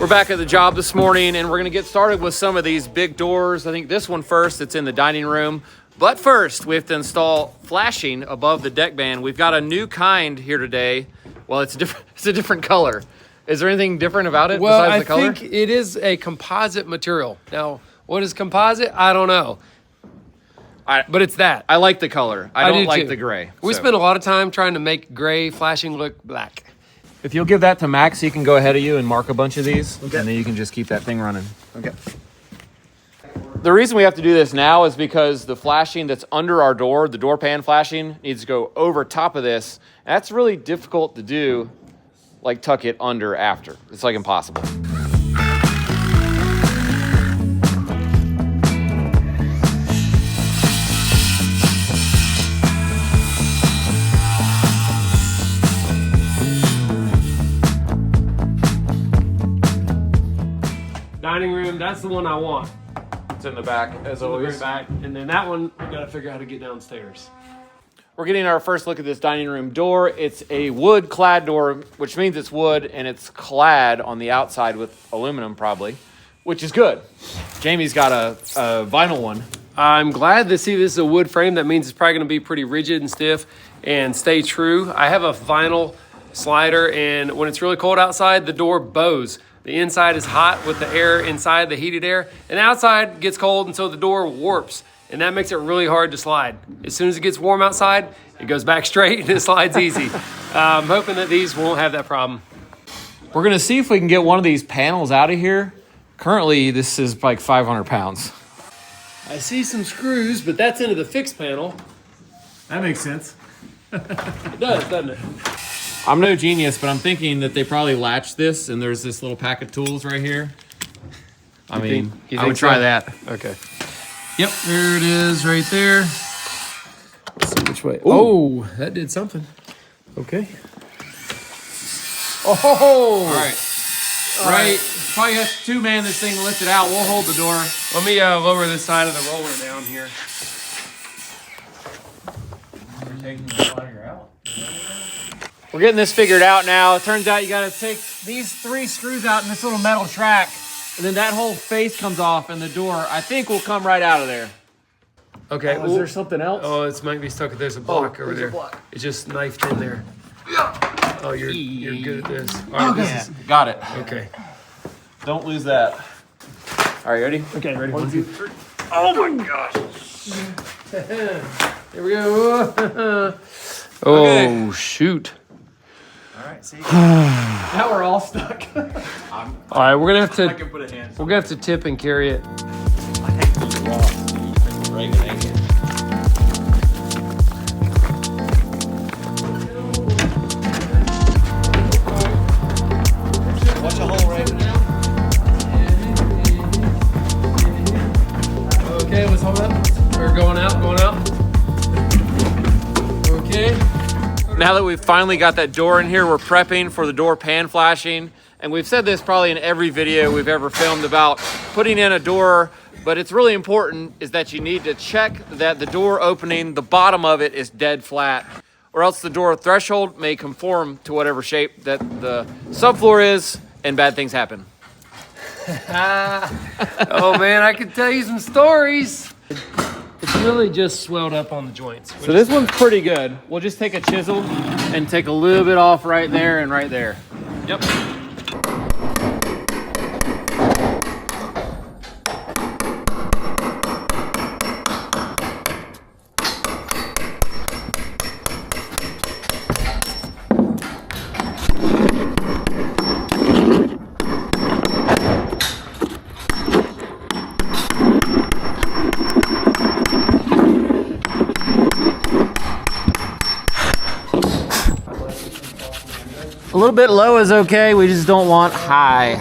We're back at the job this morning and we're gonna get started with some of these big doors. I think this one first, it's in the dining room. But first, we have to install flashing above the deck band. We've got a new kind here today. Well, it's a different color. Is there anything different about it besides the color? I think it is a composite material. Now, what is composite? I don't know. But it's that. I like the color. I don't like the gray. We spent a lot of time trying to make gray flashing look black. If you'll give that to Max, he can go ahead of you and mark a bunch of these, and then you can just keep that thing running. Okay. The reason we have to do this now is because the flashing that's under our door, the door pan flashing, needs to go over top of this. And that's really difficult to do, like tuck it under after. It's like impossible. Dining room, that's the one I want. It's in the back, as always. Back. And then that one, we gotta figure out how to get downstairs. We're getting our first look at this dining room door. It's a wood clad door, which means it's wood and it's clad on the outside with aluminum probably, which is good. Jamie's got a vinyl one. I'm glad to see this is a wood frame. That means it's probably gonna be pretty rigid and stiff and stay true. I have a vinyl slider, and when it's really cold outside, the door bows. The inside is hot with the air inside, the heated air, and the outside gets cold, and so the door warps, and that makes it really hard to slide. As soon as it gets warm outside, it goes back straight and it slides easy. I'm hoping that these won't have that problem. We're gonna see if we can get one of these panels out of here. Currently, this is like 500 pounds. I see some screws, but that's into the fixed panel. That makes sense. It does, doesn't it? I'm no genius, but I'm thinking that they probably latch this, and there's this little pack of tools right here. I mean, I would try that. Okay. Yep, there it is right there. Let's see which way. Ooh. Oh, that did something. Okay. Oh! All right. Right. Probably have to two-man this thing to lift it out. We'll hold the door. Let me lower this side of the roller down here. You're taking the slider out? We're getting this figured out now. It turns out you gotta take these 3 screws out in this little metal track, and then that whole face comes off, and the door, I think, will come right out of there. Okay. Is there something else? Oh, it might be stuck. There's a block over there. It's just knifed in there. Yeah. Oh, you're good at this. All right, Okay. Got it. Okay. Don't lose that. All right, ready? Okay, ready? 1, 2, 3. Oh my gosh. Here we go. Oh, shoot. All right, see. Now we're all stuck. All right, we're gonna have to. I can put a hand. We're gonna have to tip and carry it. I think it's raw. Right, thank you. Watch a hole right now. Okay, let's hold up. We're going out, going out. Okay. Now that we've finally got that door in here, we're prepping for the door pan flashing. And we've said this probably in every video we've ever filmed about putting in a door, but it's really important is that you need to check that the door opening, the bottom of it is dead flat, or else the door threshold may conform to whatever shape that the subfloor is, and bad things happen. Oh man, I could tell you some stories. It's really just swelled up on the joints. So this one's pretty good. We'll just take a chisel and take a little bit off right there and right there. Yep. A little bit low is okay, we just don't want high.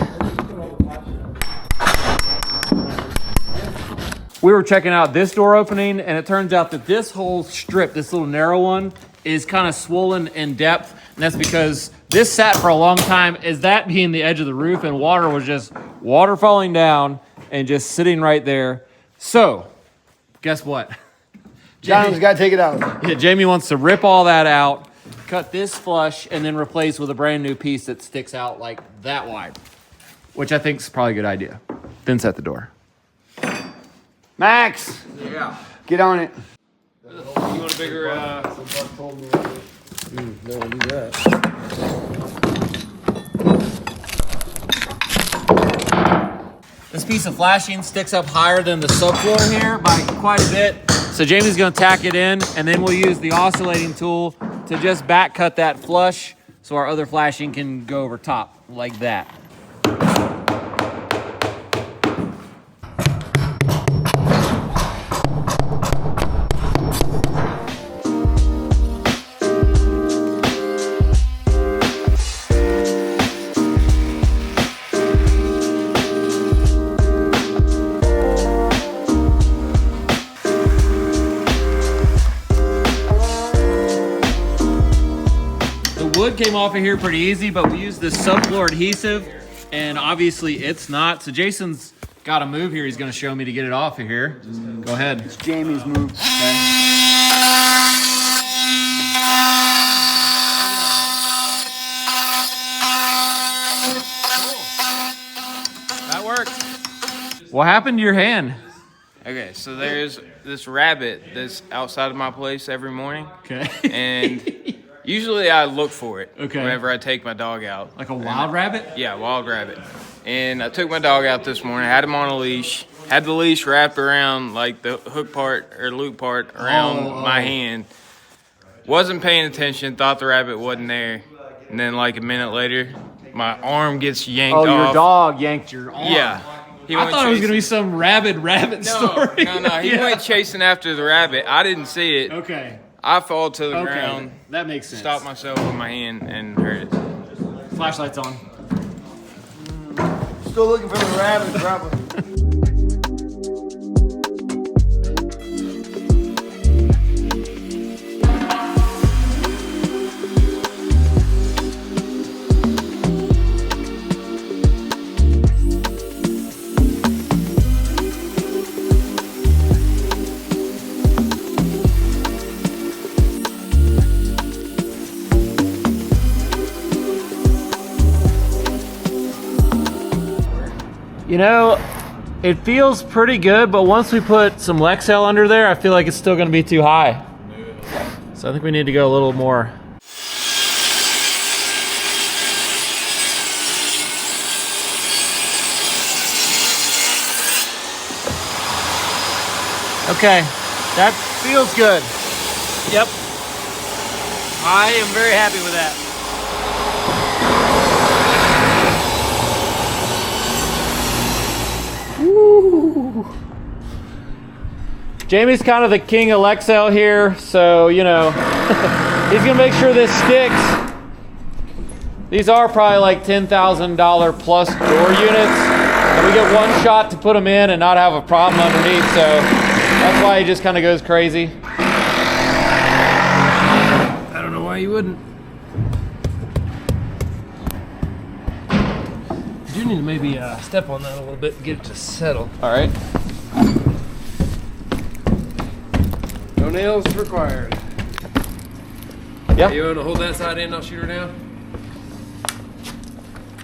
We were checking out this door opening, and it turns out that this whole strip, this little narrow one, is kind of swollen in depth, and that's because this sat for a long time, as that being the edge of the roof, and water was just water falling down and just sitting right there. So, guess what? John's got to take it out. Yeah, Jamie wants to rip all that out, cut this flush, and then replace with a brand new piece that sticks out like that wide. which I think is probably a good idea. Then set the door. Max! Yeah. Get on it. You want a bigger, No, we'll do that. This piece of flashing sticks up higher than the subfloor here by quite a bit. So Jamie's gonna tack it in, and then we'll use the oscillating tool to just back cut that flush so our other flashing can go over top like that. Wood came off of here pretty easy, but we used this subfloor adhesive, and obviously it's not. So Jason's got a move here. He's going to show me to get it off of here. Go ahead. It's Jamie's move. Okay. That worked. What happened to your hand? Okay, so there's this rabbit that's outside of my place every morning. Okay. And usually I look for it Okay. whenever I take my dog out. Like a wild rabbit? Yeah, wild rabbit. And I took my dog out this morning, had him on a leash, had the leash wrapped around like the hook part or loop part around my hand. Wasn't paying attention, thought the rabbit wasn't there. And then like a minute later, my arm gets yanked off. Oh, your dog yanked your arm. Yeah. I thought it was going to be some rabid rabbit story. No. He Yeah. went chasing after the rabbit. I didn't see it. Okay. I fall to the Okay. ground, That makes sense. stopped myself with my hand, and hurt it. Flashlight's on. Still looking for the rabbit, probably. You know, it feels pretty good, but once we put some Lexel under there, I feel like it's still going to be too high. So I think we need to go a little more. Okay, that feels good. Yep. I am very happy with that. Jamie's kind of the king of Lexel here, so, you know, he's going to make sure this sticks. These are probably like $10,000 plus door units, and we get one shot to put them in and not have a problem underneath, so that's why he just kind of goes crazy. I don't know why you wouldn't. You do need to maybe step on that a little bit and get it to settle. All right. No nails required. Yeah. You want to hold that side in, I'll shoot her down?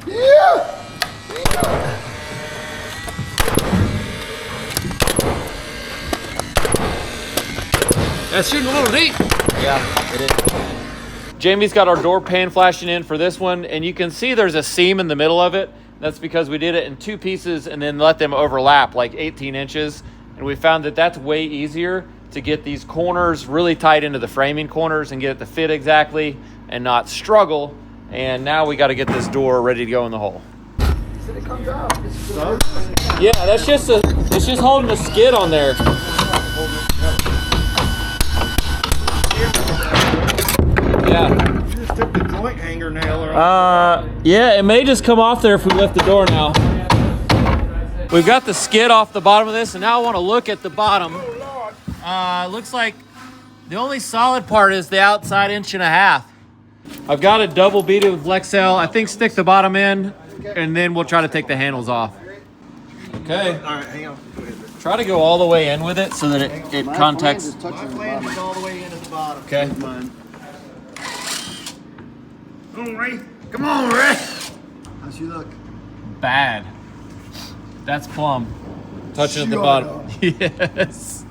Yeah! That's shooting a little deep. Yeah, it is. Jamie's got our door pan flashing in for this one, and you can see there's a seam in the middle of it. That's because we did it in two pieces and then let them overlap like 18 inches. And we found that that's way easier to get these corners really tight into the framing corners and get it to fit exactly and not struggle. And now we got to get this door ready to go in the hole. It comes out. Yeah, that's just it's just holding the skid on there. Yeah. You just took the joint hanger nail or Yeah, it may just come off there if we lift the door now. We've got the skid off the bottom of this, and now I want to look at the bottom. Looks like the only solid part is the outside 1.5 inches. I've got it double beaded with Lexel. I think stick the bottom in, and then we'll try to take the handles off. Okay. All right, hang on. Go ahead. Try to go all the way in with it so that it contacts. My flange is all the way in at the bottom. Okay. Here's mine. Come on, Ray. Come on, Ray. How's she look? bad. That's plumb. Touching at the Shut bottom. up. Yes.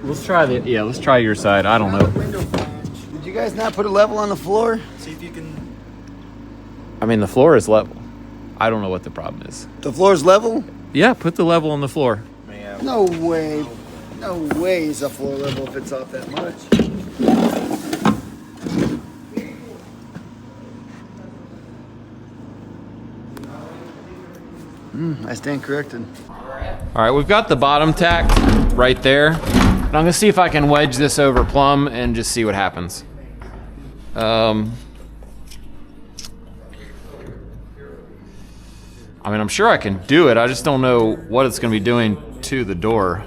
Let's try let's try your side. I don't know. Did you guys not put a level on the floor? See if you can. I mean, the floor is level. I don't know what the problem is. The floor's level? Yeah, put the level on the floor. No way. No way is a floor level if it's off that much. I stand corrected. All right, we've got the bottom tacked right there. And I'm gonna see if I can wedge this over plumb and just see what happens. I mean, I'm sure I can do it. I just don't know what it's gonna be doing to the door.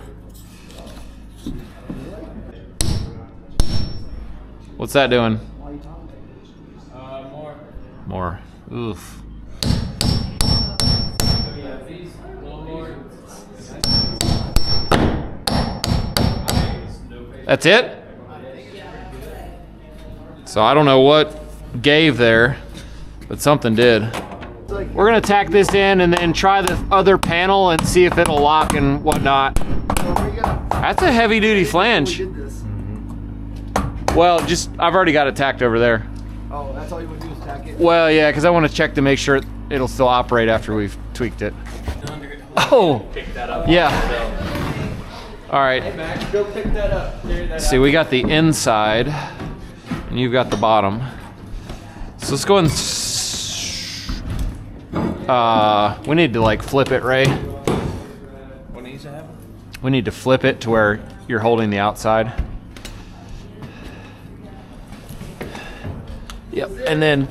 What's that doing? More. Oof. That's it? So I don't know what gave there, but something did. We're gonna tack this in and then try the other panel and see if it'll lock and whatnot. That's a heavy duty flange. Well, I've already got it tacked over there. Oh, that's all you want to do is tack it? Well, yeah, because I want to check to make sure it'll still operate after we've tweaked it. Oh, yeah. All right. Hey, Max, go pick that up. See, we got the inside, and you've got the bottom. So let's go and we need to like flip it, Ray. What needs to happen? We need to flip it to where you're holding the outside. Yep, and then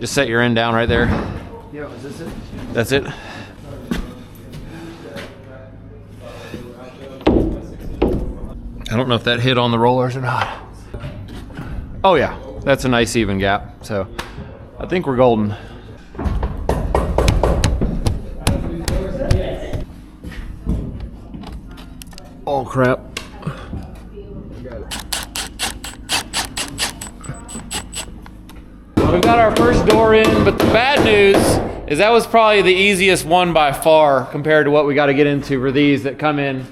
just set your end down right there. Yeah, is this it? That's it. I don't know if that hit on the rollers or not. Oh yeah, that's a nice even gap. So I think we're golden. Oh crap. We've got our first door in, but the bad news is that was probably the easiest one by far compared to what we got to get into for these that come in.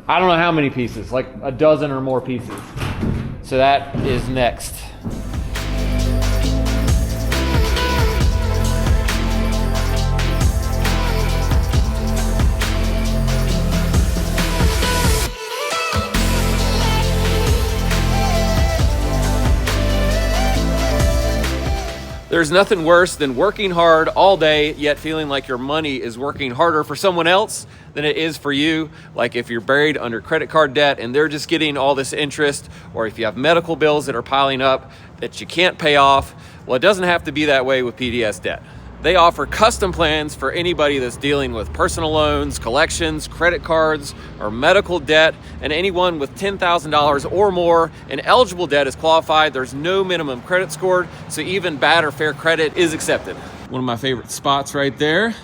I don't know how many pieces, like a dozen or more pieces. So that is next. There's nothing worse than working hard all day, yet feeling like your money is working harder for someone else than it is for you. Like if you're buried under credit card debt and they're just getting all this interest, or if you have medical bills that are piling up that you can't pay off. Well, it doesn't have to be that way with PDS Debt. They offer custom plans for anybody that's dealing with personal loans, collections, credit cards, or medical debt, and anyone with $10,000 or more in eligible debt is qualified. There's no minimum credit score, so even bad or fair credit is accepted. One of my favorite spots right there.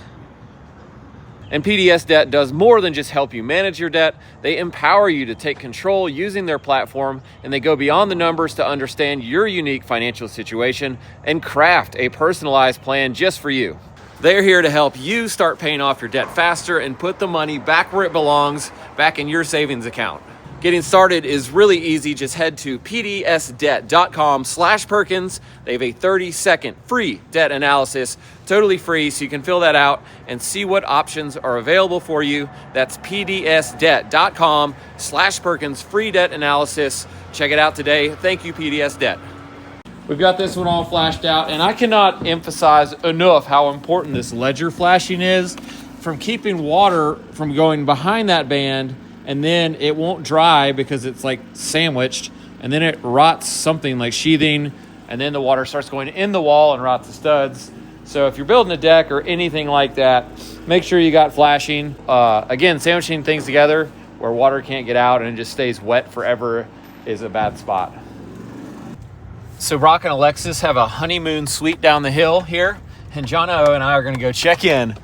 And PDS Debt does more than just help you manage your debt. They empower you to take control using their platform, and they go beyond the numbers to understand your unique financial situation and craft a personalized plan just for you. They're here to help you start paying off your debt faster and put the money back where it belongs, back in your savings account. Getting started is really easy. Just head to pdsdebt.com/Perkins. They have a 30-second free debt analysis, totally free, so you can fill that out and see what options are available for you. That's pdsdebt.com/Perkins, free debt analysis. Check it out today. Thank you, PDS Debt. We've got this one all flashed out, and I cannot emphasize enough how important this ledger flashing is from keeping water from going behind that band, and then it won't dry because it's like sandwiched, and then it rots something like sheathing, and then the water starts going in the wall and rots the studs. So if you're building a deck or anything like that, make sure you got flashing. Again, sandwiching things together where water can't get out and it just stays wet forever is a bad spot. So Brock and Alexis have a honeymoon suite down the hill here, and Jono and I are gonna go check in.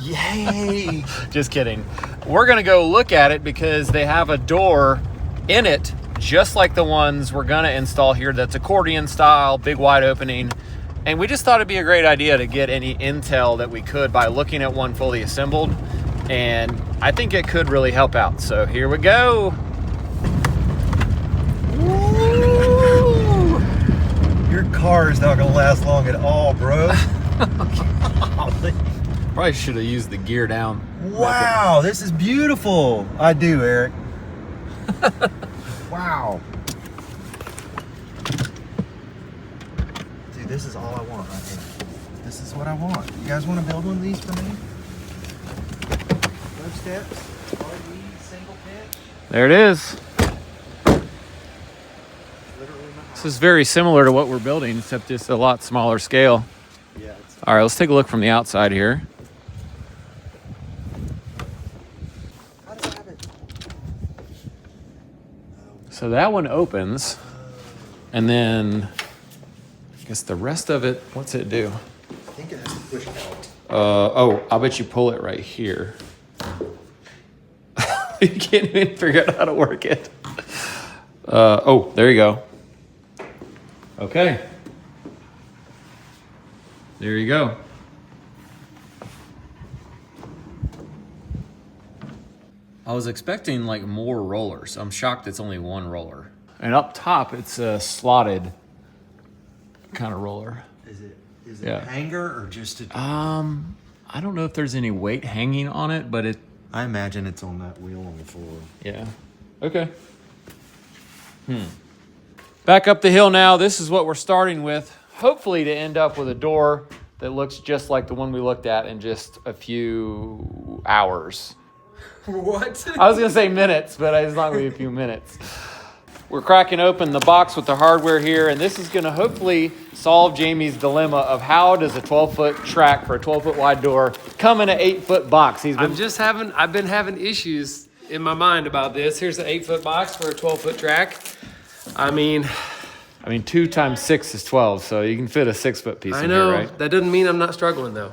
Yay! Just kidding. We're gonna go look at it because they have a door in it just like the ones we're gonna install here. That's accordion style, big wide opening. And we just thought it'd be a great idea to get any intel that we could by looking at one fully assembled. And I think it could really help out. So here we go. Woo! Your car is not gonna last long at all, bro. Probably should have used the gear down. Wow, this is beautiful. I do, Eric. Wow. Dude, this is all I want right here. This is what I want. You guys want to build one of these for me? No steps, RV, single pitch. There it is. Literally my house. This is very similar to what we're building, except just a lot smaller scale. Yeah, it's All right, let's take a look from the outside here. how does it have it? So that one opens, and then I guess the rest of it, what's it do? I think it has to push out. Oh, I'll bet you pull it right here. You can't even figure out how to work it. Oh, there you go. Okay. There you go. I was expecting like more rollers. I'm shocked it's only one roller. And up top, it's a slotted kind of roller. Is it Yeah. a hanger or just a... I don't know if there's any weight hanging on it, but it, I imagine it's on that wheel on the floor. yeah. Okay. Back up the hill now. This is what we're starting with. Hopefully to end up with a door that looks just like the one we looked at in just a few hours. What? I was gonna say minutes, but it's not gonna be a few minutes. We're cracking open the box with the hardware here, and this is gonna hopefully solve Jamie's dilemma of how does a 12-foot track for a 12-foot wide door come in an 8-foot box. I've been having issues in my mind about this. Here's an 8-foot box for a 12-foot track. I mean, 2 times 6 is 12, so you can fit a 6-foot piece I in know. here, right? That doesn't mean I'm not struggling though.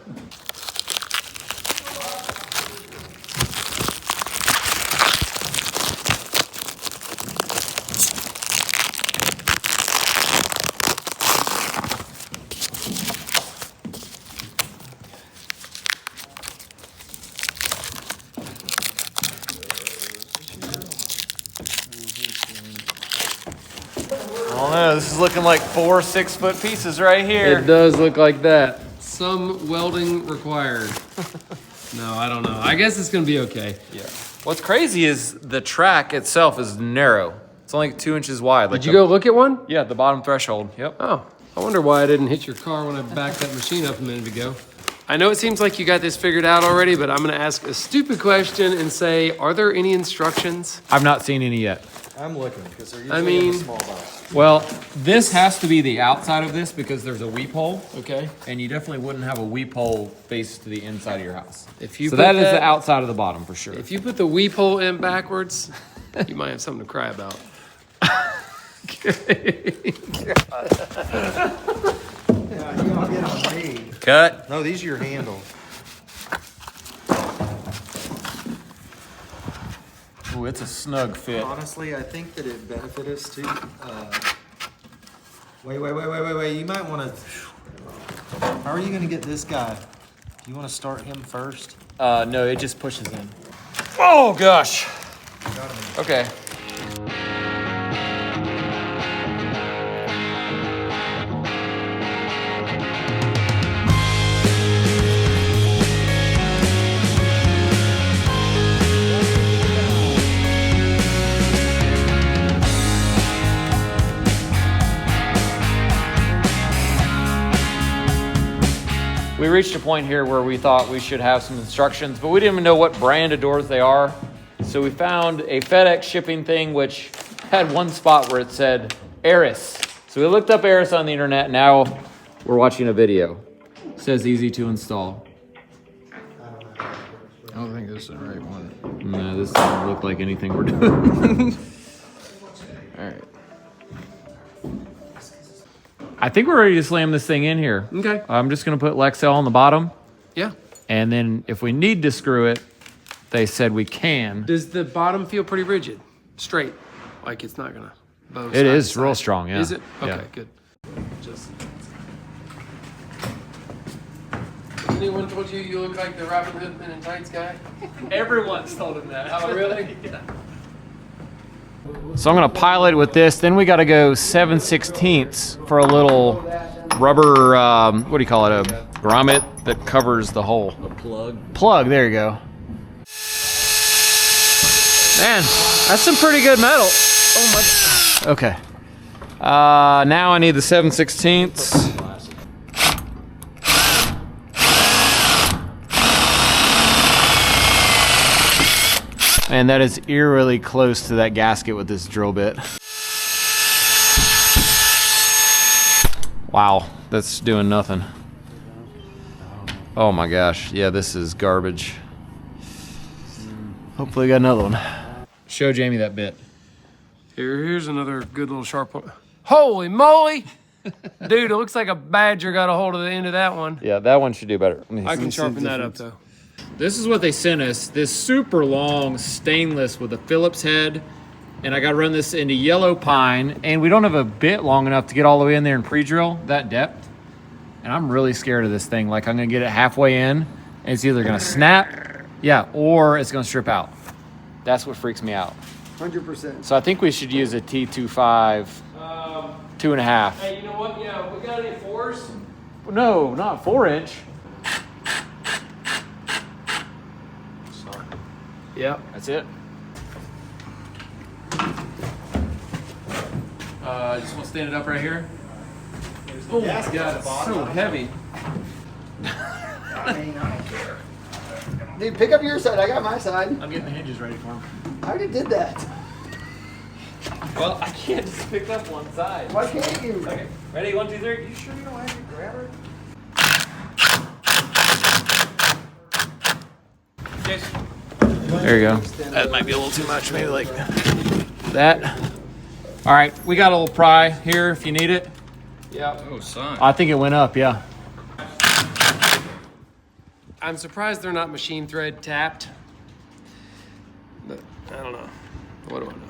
Oh no, this is looking like 4 6-foot pieces right here. It does look like that. Some welding required. No, I don't know. I guess it's gonna be okay. Yeah. What's crazy is the track itself is narrow. It's only 2 inches wide. Did you go look at one? Yeah, the bottom threshold. Yep. Oh, I wonder why I didn't hit your car when I backed that machine up a minute ago. I know it seems like you got this figured out already, but I'm gonna ask a stupid question and say, are there any instructions? I've not seen any yet. I'm looking because they're I usually in mean- a small box. Well, this has to be the outside of this because there's a weep hole, Okay. and you definitely wouldn't have a weep hole face to the inside of your house. If you So put that is that- the outside of the bottom for sure. If you put the weep hole in backwards, you might have something to cry about. Yeah, you don't get on me. Cut. No, these are your handles. Ooh, it's a snug fit. Honestly, I think that it benefit us too. Wait. You might want to. How are you going to get this guy? Do you want to start him first? No, it just pushes in. Oh gosh. Okay. We reached a point here where we thought we should have some instructions, but we didn't even know what brand of doors they are. So we found a FedEx shipping thing which had one spot where it said RSS. So we looked up RSS on the internet. Now we're watching a video. It says easy to install. I don't think this is the right one. No, this doesn't look like anything we're doing. All right. I think we're ready to slam this thing in here. Okay. I'm just gonna put Lexel on the bottom, Yeah. and then if we need to screw it, they said we can. Does the bottom feel pretty rigid? Straight? Like it's not gonna... bow. It is real strong, yeah. Is it? Okay, Yeah. good. Just... Anyone told you look like the Robin Hood Men in Tights guy? Everyone's told him that. Oh, really? Yeah. So I'm gonna pilot with this. Then we gotta go 7/16 for a little rubber, what do you call it? A grommet that covers the hole. A plug. Plug, there you go. Man, that's some pretty good metal. Oh my God. Okay. Now I need the 7/16. And that is eerily close to that gasket with this drill bit. Wow, that's doing nothing. Oh my gosh, yeah, this is garbage. Hopefully we got another one. Show Jamie that bit. Here's another good little sharp one. Holy moly! Dude, it looks like a badger got a hold of the end of that one. Yeah, that one should do better. I can sharpen that up though. This is what they sent us. This super long stainless with a Phillips head. And I got to run this into yellow pine. And we don't have a bit long enough to get all the way in there and pre-drill that depth. And I'm really scared of this thing. Like I'm going to get it halfway in. And it's either going to snap, yeah, or it's going to strip out. That's what freaks me out. 100%. So I think we should use a T25, 2.5. Hey, you know what? Yeah, we got any 4s? No, not 4-inch. Yep. That's it. Just want to stand it up right here. Oh my God, it's so heavy. I mean, I don't care. Dude, pick up your side. I got my side. I'm getting the hinges ready for him. I already did that. Well, I can't just pick up one side. Why can't you? Okay, ready? 1, 2, 3. You sure you don't have your grabber? Jason. There you go. That might be a little too much. Maybe like that. All right, we got a little pry here if you need it. Yeah. Oh, son. I think it went up, yeah. I'm surprised they're not machine thread tapped. But I don't know. What do I know?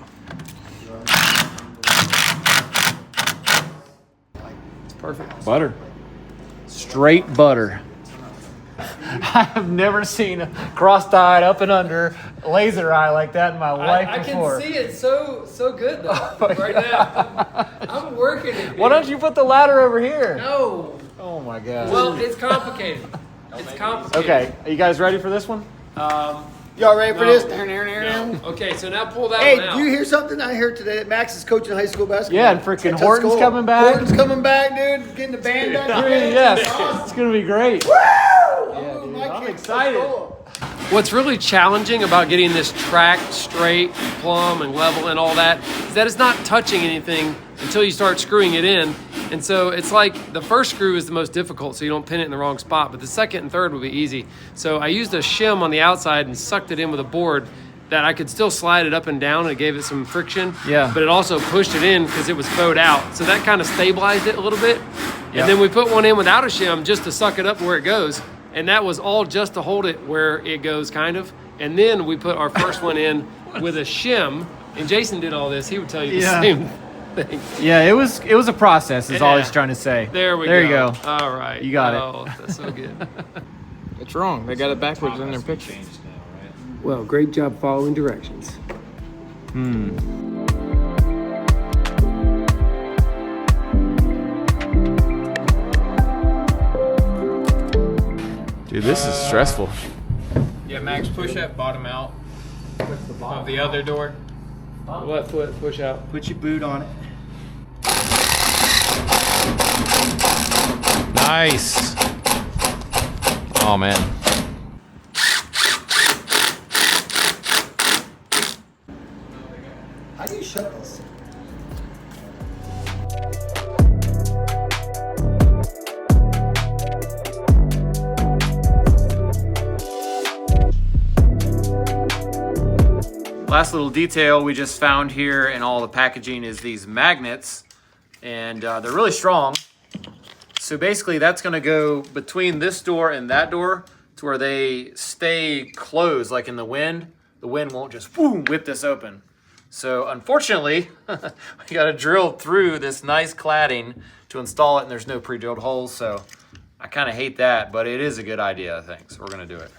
It's perfect. Butter. Straight butter. I have never seen a cross-dyed up and under laser eye like that in my life I before. can see it so good though right now. I'm working it. Why don't you put the ladder over here? No. Oh my God. Well, it's complicated. It's complicated. Okay, are you guys ready for this one? Y'all ready for this? No. Okay, so now pull that Hey, one out. do you hear something? I heard today that Max is coaching high school basketball. Yeah, and freaking At Horton's Tuscola. coming back. Horton's coming back, dude. Getting the band back. Yes, it's gonna be great. Woo! I'm excited. What's really challenging about getting this tracked straight, plumb, and level and all that is that it's not touching anything until you start screwing it in. And so it's like the first screw is the most difficult, so you don't pin it in the wrong spot, but the second and third will be easy. So I used a shim on the outside and sucked it in with a board that I could still slide it up and down, and it gave it some friction. Yeah. But it also pushed it in because it was bowed out. So that kind of stabilized it a little bit. And then we put one in without a shim just to suck it up where it goes. And that was all just to hold it where it goes, kind of. And then we put our first one in with a shim. And Jason did all this. He would tell you the same thing. Yeah, it was a process, is all he's trying to say. There we go. There you go. All right. You got it. Oh, that's so good. It's wrong. They got it backwards in their picture. Well, great job following directions. Dude, this is stressful. Yeah, Max, push that bottom out of the other door. What foot push out? Put your boot on it. Nice. Oh man. How do you shut this? Last little detail we just found here in all the packaging is these magnets, and they're really strong. So basically that's gonna go between this door and that door to where they stay closed, like in the wind won't just boom, whip this open. So unfortunately, we got to drill through this nice cladding to install it, and there's no pre-drilled holes. So I kind of hate that, but it is a good idea, I think. So we're going to do it.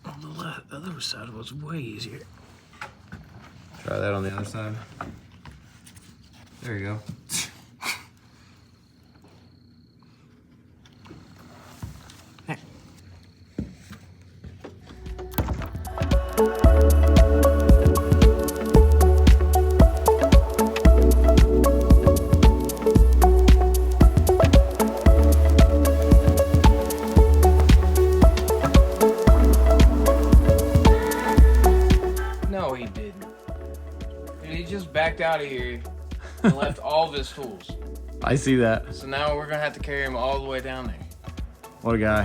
On the other side was way easier. Try that on the other side. There you go. No, he didn't. And he just backed out of here and left all of his tools. I see that. So now we're gonna have to carry him all the way down there. What a guy.